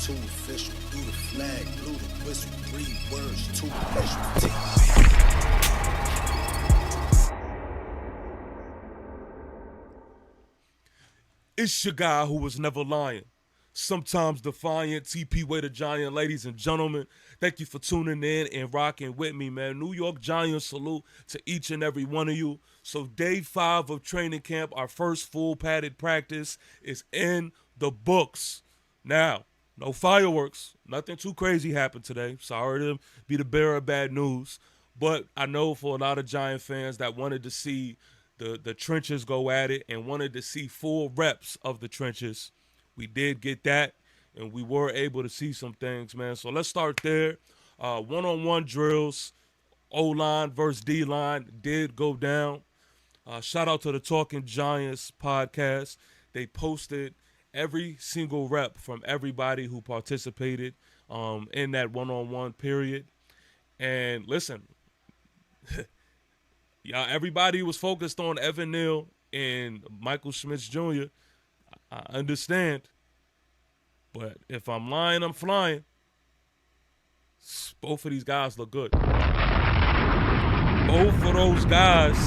too official. Through the flag, blew the whistle. 3 words, 2 initials. It's your guy who was never lying. Sometimes defiant, TP Way the Giant, ladies and gentlemen. Thank you for tuning in and rocking with me, man. New York Giants salute to each and every one of you. So day 5 of training camp, our first full padded practice is in the books. Now, no fireworks. Nothing too crazy happened today. Sorry to be the bearer of bad news. But I know for a lot of Giant fans that wanted to see the trenches go at it and wanted to see full reps of the trenches, we did get that, and we were able to see some things, man. So let's start there. One-on-one drills, O-line versus D-line did go down. Shout out to the Talking Giants podcast. They posted every single rep from everybody who participated in that one-on-one period. And listen, yeah, everybody was focused on Evan Neal and Michael Schmitz Jr. I understand, but if I'm lying, I'm flying. Both of these guys look good. Both of those guys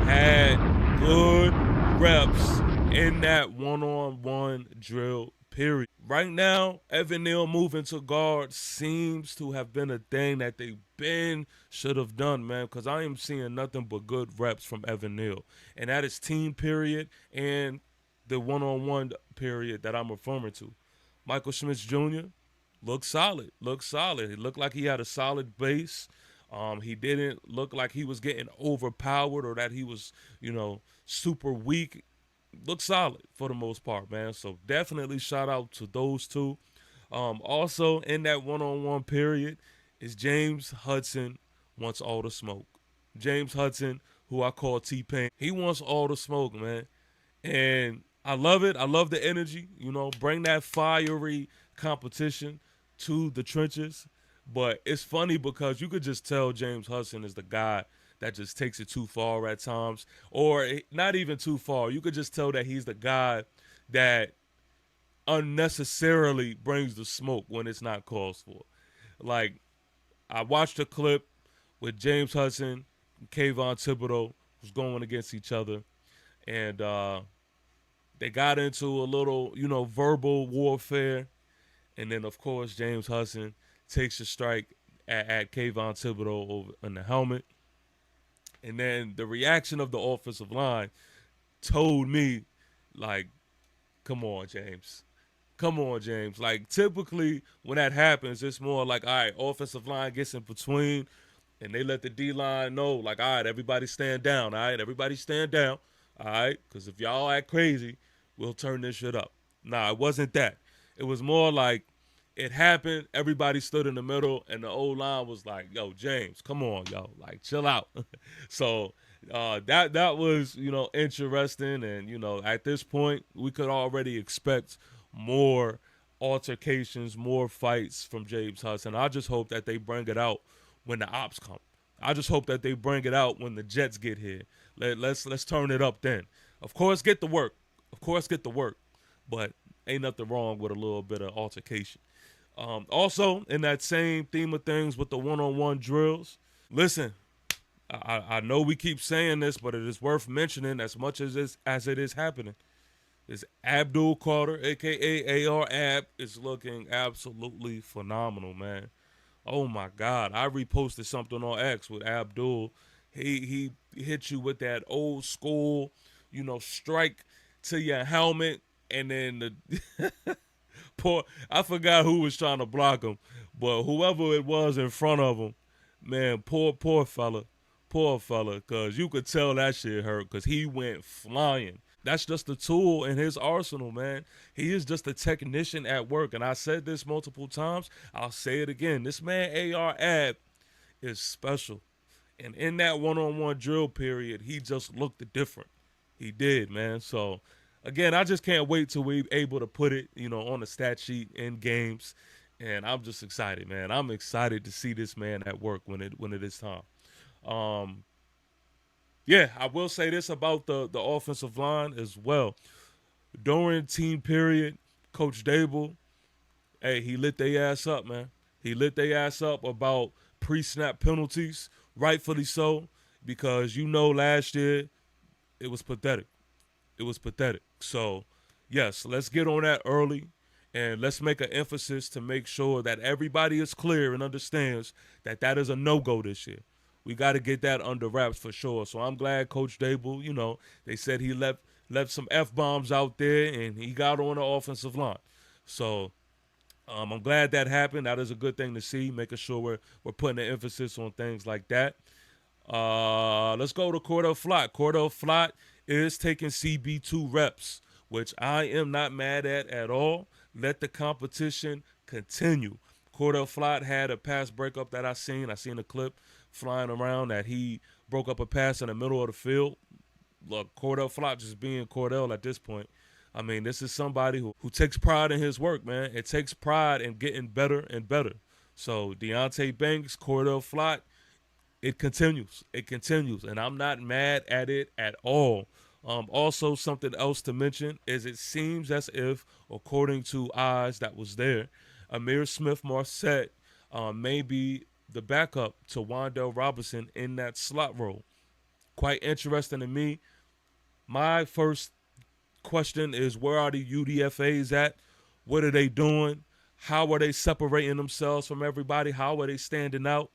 had good reps in that one-on-one drill period. Right now, Evan Neal moving to guard seems to have been a thing that they should have done, man, because I am seeing nothing but good reps from Evan Neal. And that is team period and the one-on-one period that I'm referring to. Michael Schmitz Jr. looked solid. He looked like he had a solid base. He didn't look like he was getting overpowered or that he was, super weak. Looked solid for the most part, man. So definitely shout out to those two. Also in that one-on-one period is James Hudson wants all the smoke. James Hudson, who I call T-Pain, he wants all the smoke, man. And I love it. I love the energy. Bring that fiery competition to the trenches. But it's funny because you could just tell James Hudson is the guy that just takes it too far at times. Or not even too far. You could just tell that he's the guy that unnecessarily brings the smoke when it's not called for. Like, I watched a clip with James Hudson and Kayvon Thibodeau was going against each other. And they got into a little, verbal warfare. And then, of course, James Hudson takes a strike at Kayvon Thibodeau over in the helmet. And then the reaction of the offensive line told me, like, come on, James. Come on, James. Like, typically when that happens, it's more like, all right, offensive line gets in between, and they let the D-line know, like, all right, everybody stand down, all right? Everybody stand down, all right? Because if y'all act crazy, we'll turn this shit up. Nah, it wasn't that. It was more like it happened, everybody stood in the middle, and the O-line was like, yo, James, come on, yo, like, chill out. So that was, interesting, and, at this point, we could already expect more altercations, more fights from James Hudson. I just hope that they bring it out when the ops come. I just hope that they bring it out when the Jets get here. Let's turn it up then. Of course, get the work. But ain't nothing wrong with a little bit of altercation. Also, in that same theme of things with the one-on-one drills, listen, I know we keep saying this, but it is worth mentioning as much as it is happening. This Abdul Carter, a.k.a. AR Ab, is looking absolutely phenomenal, man. Oh, my God. I reposted something on X with Abdul. He hit you with that old school, strike to your helmet, and then the I forgot who was trying to block him, but whoever it was in front of him, man, poor fella, because you could tell that shit hurt because he went flying. That's just a tool in his arsenal, man. He is just a technician at work. And I said this multiple times. I'll say it again. This man, AR Ab, is special. And in that one-on-one drill period, he just looked different. He did, man. So, again, I just can't wait till we're able to put it, on the stat sheet in games. And I'm just excited, man. I'm excited to see this man at work when it is time. Yeah, I will say this about the offensive line as well. During team period, Coach Dable Hey, he lit their ass up, man. He lit their ass up about pre-snap penalties, rightfully so, because last year it was pathetic. It was pathetic. So, yes, let's get on that early, and let's make an emphasis to make sure that everybody is clear and understands that that is a no-go this year. We got to get that under wraps for sure. So I'm glad Coach Dable, they said he left some F-bombs out there, and he got on the offensive line. So I'm glad that happened. That is a good thing to see, making sure we're putting an emphasis on things like that. Let's go to Cordell Flott. Cordell Flott is taking CB2 reps, which I am not mad at all. Let the competition continue. Cordell Flott had a pass breakup that I seen. I seen a clip flying around that he broke up a pass in the middle of the field. Look, Cordell Flott just being Cordell at this point. I mean, this is somebody who takes pride in his work, man. It takes pride in getting better and better. So Deonte Banks, Cordell Flott, it continues. It continues, and I'm not mad at it at all. Also, something else to mention is it seems as if, according to eyes that was there, Amir Smith-Marset may be the backup to Wan'Dale Robinson in that slot role. Quite interesting to me. My first question is, where are the UDFAs at? What are they doing? How are they separating themselves from everybody? How are they standing out?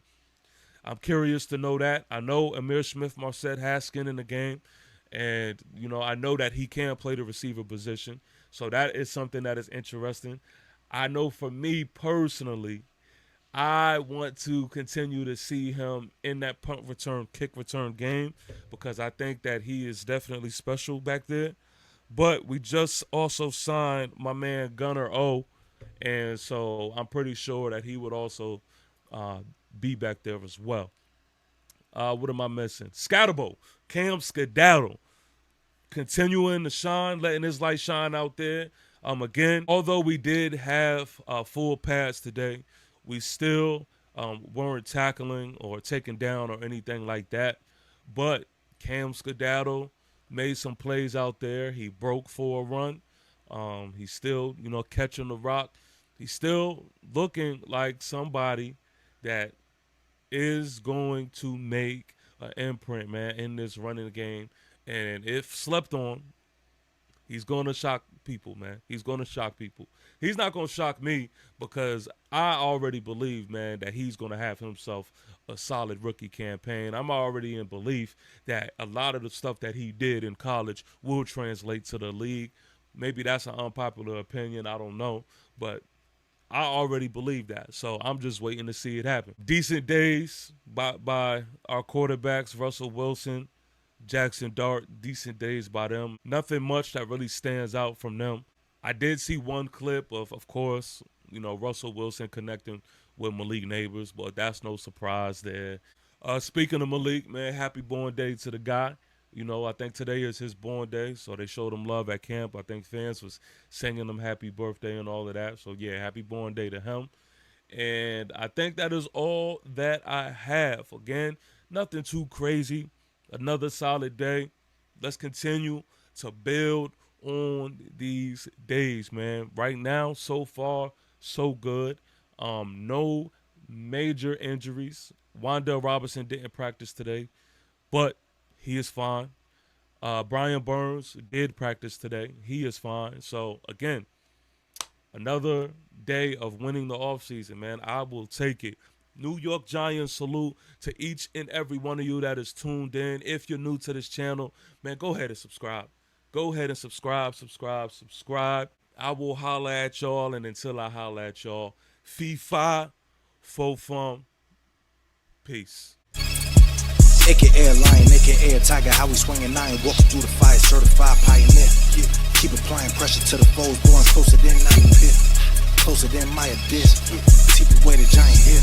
I'm curious to know that. I know Amir Smith-Marset has skin in the game, and, I know that he can play the receiver position. So that is something that is interesting. I know for me personally, I want to continue to see him in that punt return, kick return game, because I think that he is definitely special back there. But we just also signed my man Gunnar O, and so I'm pretty sure that he would also be back there as well. What am I missing? Scatterbo, Cam Skedaddle, continuing to shine, letting his light shine out there. Again, although we did have full pads today, we still weren't tackling or taking down or anything like that. But Cam Skedaddle made some plays out there. He broke for a run. He's still, catching the rock. He's still looking like somebody that is going to make an imprint, man, in this running game. And if slept on, he's going to shock people, man. He's going to shock people. He's not going to shock me because I already believe, man, that he's going to have himself a solid rookie campaign. I'm already in belief that a lot of the stuff that he did in college will translate to the league. Maybe that's an unpopular opinion. I don't know. But I already believe that. So I'm just waiting to see it happen. Decent days by our quarterbacks, Russell Wilson, Jackson Dart. Decent days by them. Nothing much that really stands out from them. I did see one clip of course, Russell Wilson connecting with Malik Neighbors, but that's no surprise there. Speaking of Malik, man, happy born day to the guy. I think today is his born day, so they showed him love at camp. I think fans was singing him happy birthday and all of that. So, yeah, happy born day to him. And I think that is all that I have. Again, nothing too crazy. Another solid day. Let's continue to build on these days, man. Right now, so far, so good. No major injuries. Wan'Dale Robinson didn't practice today, but he is fine. Brian Burns did practice today. He is fine. So, again, another day of winning the offseason, man. I will take it. New York Giants salute to each and every one of you that is tuned in. If you're new to this channel, man, go ahead and subscribe. Go ahead and subscribe. I will holla at y'all, and until I holla at y'all, fee fi, fo fum, peace. AKA lion, AKA tiger, how we swinging nine, walking through the fire, certified pioneer. Yeah. Keep applying pressure to the foes, going closer than night pit, closer than my abyss. Yeah. Keep away the giant hit.